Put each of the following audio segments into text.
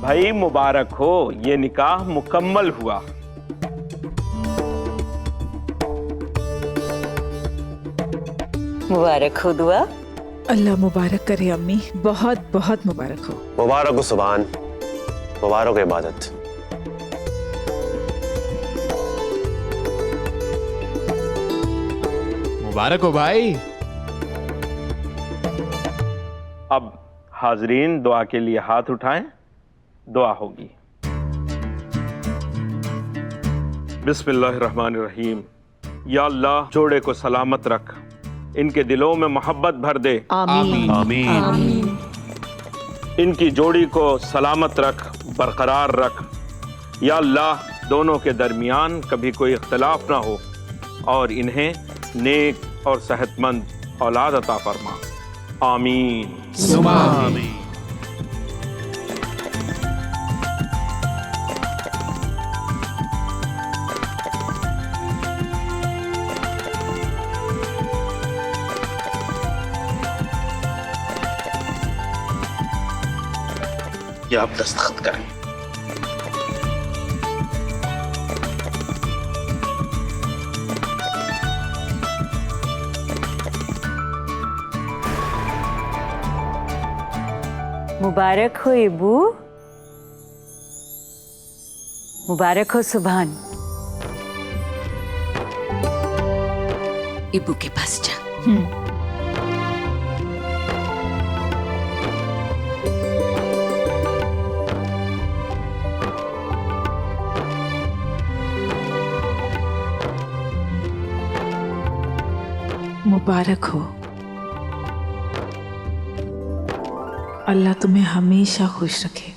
भाई मुबारक हो, ये निकाह मुकम्मल हुआ। मुबारक हो दुआ। अल्लाह मुबारक करे अम्मी, बहुत बहुत मुबारक हो। मुबारक हो सुभान, मुबारक हो इबादत। मुबारक हो भाई। अब हाजरीन दुआ के लिए हाथ उठाएं, दुआ होगी। बिस्मिल्लाहिर्रहमानिर्रहीम। या अल्लाह जोड़े को सलामत रख, इनके दिलों में मोहब्बत भर दे। आमीन आमीन। इनकी जोड़ी को सलामत रख, बरकरार रख। या अल्लाह दोनों के दरमियान कभी कोई इख्तलाफ ना हो और इन्हें नेक और सेहतमंद औलाद अता फरमा। आमीन सुमा आमीन। ये आप दस्तखत करें। मुबारक हो इबू, मुबारक हो सुभान। इबू के पास जा। मुबारक हो। अल्लाह तुम्हें हमेशा खुश रखे।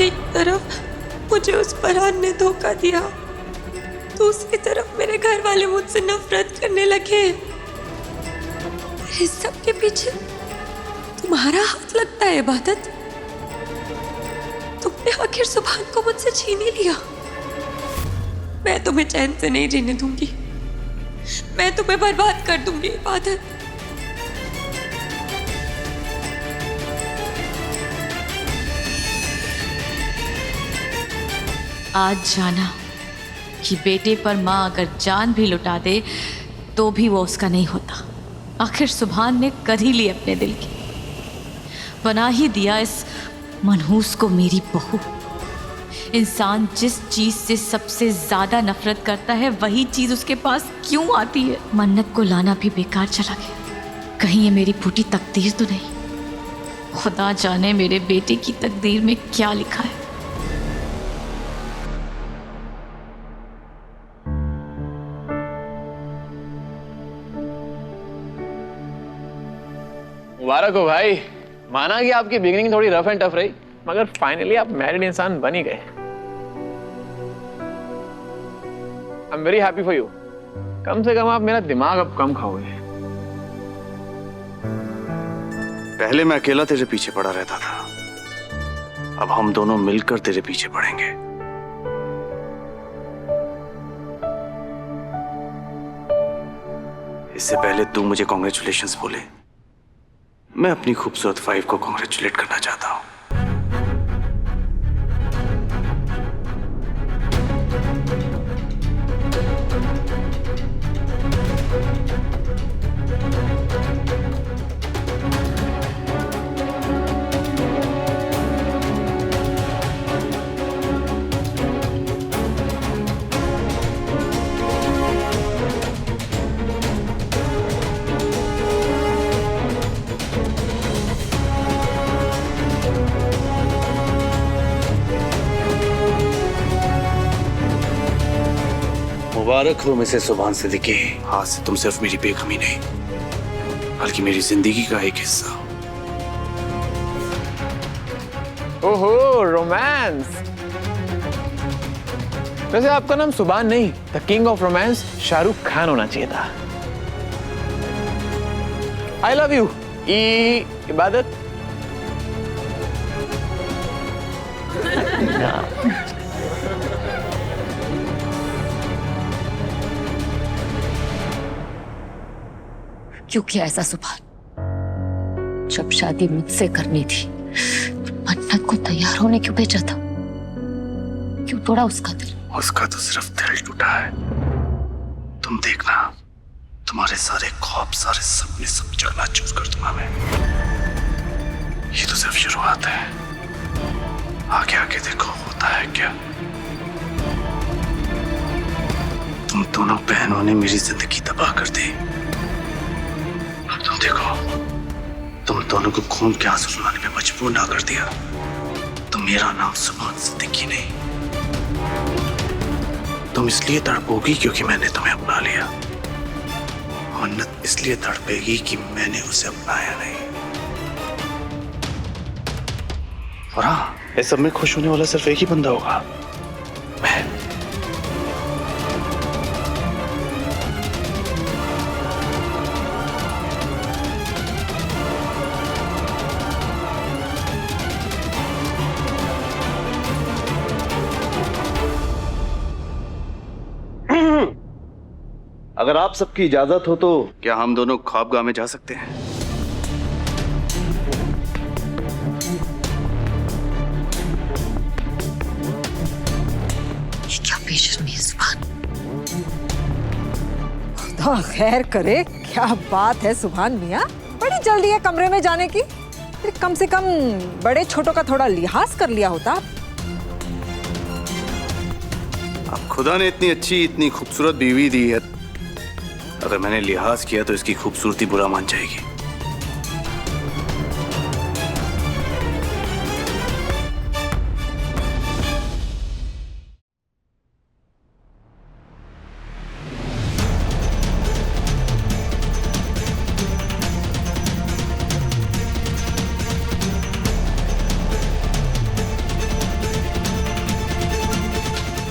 एक तरफ मुझे उस फरहान ने धोखा दिया, दूसरी तरफ मेरे घर वाले मुझसे नफरत करने लगे। इस सब के पीछे तुम्हारा हाथ लगता है इबादत। तुमने आखिर सुभान को मुझसे छीन ही लिया। मैं तुम्हें चैन से नहीं जीने दूंगी, मैं तुम्हें बर्बाद कर दूंगी इबादत। आज जाना कि बेटे पर माँ अगर जान भी लुटा दे तो भी वो उसका नहीं होता। आखिर सुभान ने कर ही ली अपने दिल की, बना ही दिया इस मनहूस को मेरी बहू। इंसान जिस चीज से सबसे ज्यादा नफरत करता है वही चीज उसके पास क्यों आती है। मन्नत को लाना भी बेकार चला गया। कहीं ये मेरी फूटी तकदीर तो नहीं। खुदा जाने मेरे बेटे की तकदीर में क्या लिखा है। मुबारक हो भाई। माना कि आपकी बिगिनिंग थोड़ी रफ एंड टफ रही, मगर फाइनली आप मैरिड इंसान बन ही गए। I am very happy for you. कम से कम आप मेरा दिमाग अब कम खाओगे। पहले मैं अकेला तेरे पीछे पड़ा रहता था, अब हम दोनों मिलकर तेरे पीछे पड़ेंगे। इससे पहले तू मुझे कॉन्ग्रेचुलेशंस बोले, मैं अपनी खूबसूरत वाइफ को कॉन्ग्रेचुलेट करना चाहता हूं। मुबारक हो मिसेस सुभान सिद्दीकी। आज से तुम सिर्फ मेरी बेगम ही नहीं, बल्कि मेरी जिंदगी का एक हिस्सा। ओहो, रोमांस। वैसे आपका नाम सुभान नहीं, the king of romance Shahrukh Khan होना चाहिए था। आई लव यू इबादत। क्यों किया ऐसा सुभान? जब शादी मुझसे करनी थी, मन्नत यारों ने क्यों भेजा था? क्यों तोड़ा उसका दिल? उसका तो सिर्फ दिल टूटा है। तुम देखना, तुम्हारे सारे ख्वाब, सारे सपने सब चकनाचूर कर दूंगा मैं। ये तो सिर्फ शुरुआत है, आगे आगे देखो होता है क्या। तुम दोनों बहनों ने मेरी जिंदगी तबाह कर दी। अब तुम देखो, तुम दोनों को खून के आंसू रुलाने में मजबूर ना कर दिया तो मेरा नाम सुभान सिद्दीकी नहीं। तुम इसलिए तड़पोगी क्योंकि मैंने तुम्हें अपना लिया। मन्नत इसलिए तड़पेगी कि मैंने उसे अपनाया नहीं। और हाँ, इस सब में खुश होने वाला सिर्फ एक ही बंदा होगा, मैं। अगर आप सबकी इजाजत हो तो क्या हम दोनों ख्वाबगाह में जा सकते हैं? ये क्या बेशर्मी है सुभान? खुदा खैर करे, क्या बात है सुभान मियाँ, बड़ी जल्दी है कमरे में जाने की। फिर कम से कम बड़े छोटों का थोड़ा लिहाज कर लिया होता। अब खुदा ने इतनी अच्छी, इतनी खूबसूरत बीवी दी है, अगर मैंने लिहाज किया तो इसकी खूबसूरती बुरा मान जाएगी।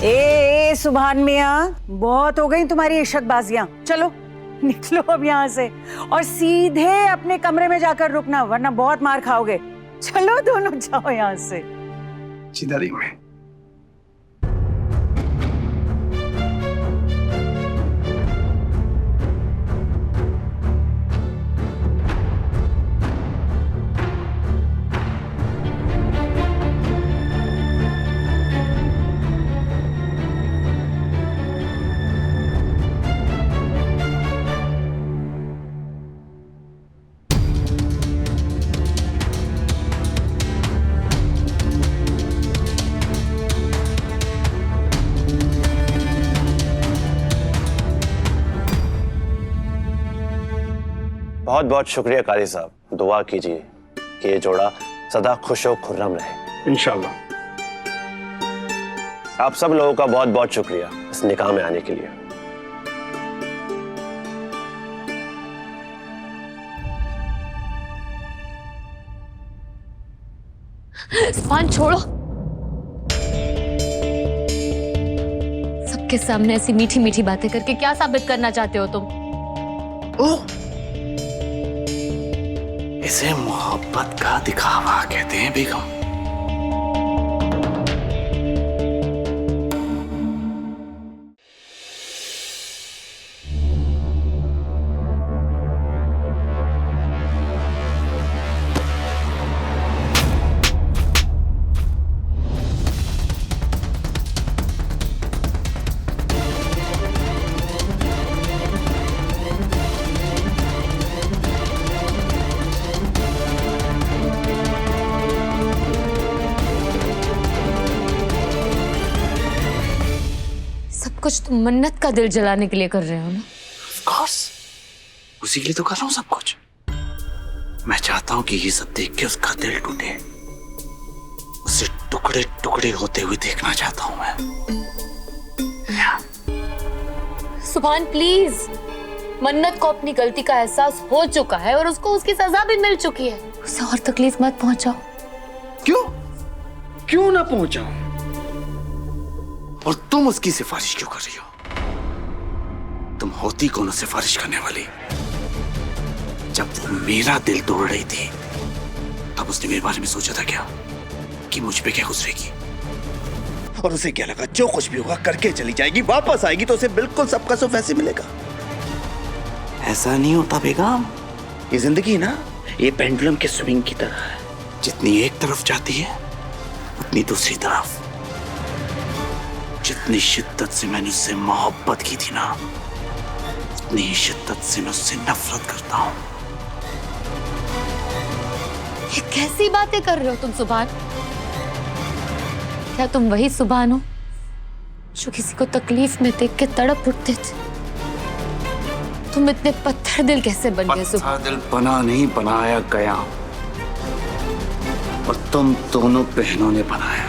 ए सुभान मियाँ, बहुत हो गई तुम्हारी इशकबाजियां। चलो निकलो अब यहाँ से और सीधे अपने कमरे में जाकर रुकना, वरना बहुत मार खाओगे। चलो दोनों जाओ यहाँ से। जिधर ही मैं। बहुत बहुत शुक्रिया काजी साहब। दुआ कीजिए कि ये जोड़ा सदा खुश और खुर्रम रहे। इंशाल्लाह। आप सब लोगों का बहुत बहुत शुक्रिया इस निकाह में आने के लिए। सुभान छोड़ो, सबके सामने ऐसी मीठी मीठी बातें करके क्या साबित करना चाहते हो तुम? ओह, इसे मोहब्बत का दिखावा कहते हैं बेगम। कुछ तुम मन्नत का दिल जलाने के लिए कर रहे हो ना? Of course, उसी के लिए तो कर रहा हूं सब कुछ। मैं चाहता हूं कि ये सब देख के उसका दिल टूटे, उसे टुकड़े टुकड़े होते हुए देखना चाहता हूं मैं। सुभान प्लीज, मन्नत को अपनी गलती का एहसास हो चुका है और उसको उसकी सजा भी मिल चुकी है। उसे और तकलीफ मत पहुंचाओ। क्यों? क्यों ना पहुंचाऊं? और तुम उसकी सिफारिश क्यों कर रही हो? तुम होती कौन सिफारिश करने वाली? जब वो मेरा दिल तोड़ रही थी तब उसने मेरे बारे में सोचा था क्या कि मुझ पे क्या गुजरेगी? और उसे क्या लगा जो कुछ भी होगा करके चली जाएगी, वापस आएगी तो उसे बिल्कुल सबका सब वैसे मिलेगा। ऐसा नहीं होता बेगम। ये जिंदगी ना, ये पेंडुलम के स्विंग की तरह है। जितनी एक तरफ जाती है उतनी दूसरी तरफ जितनी शिद्दत से मैंने उससे मोहब्बत की थी ना, उतनी ही शिद्दत से मैं उससे नफरत करता हूं। ये कैसी बातें कर रहे हो तुम सुभान? क्या तुम वही सुभान हो जो किसी को तकलीफ में देख के तड़प उठते थे? तुम इतने पत्थर दिल कैसे बन गए सुभान? पत्थर दिल बना नहीं, बनाया गया, और तुम दोनों बहनों ने बनाया।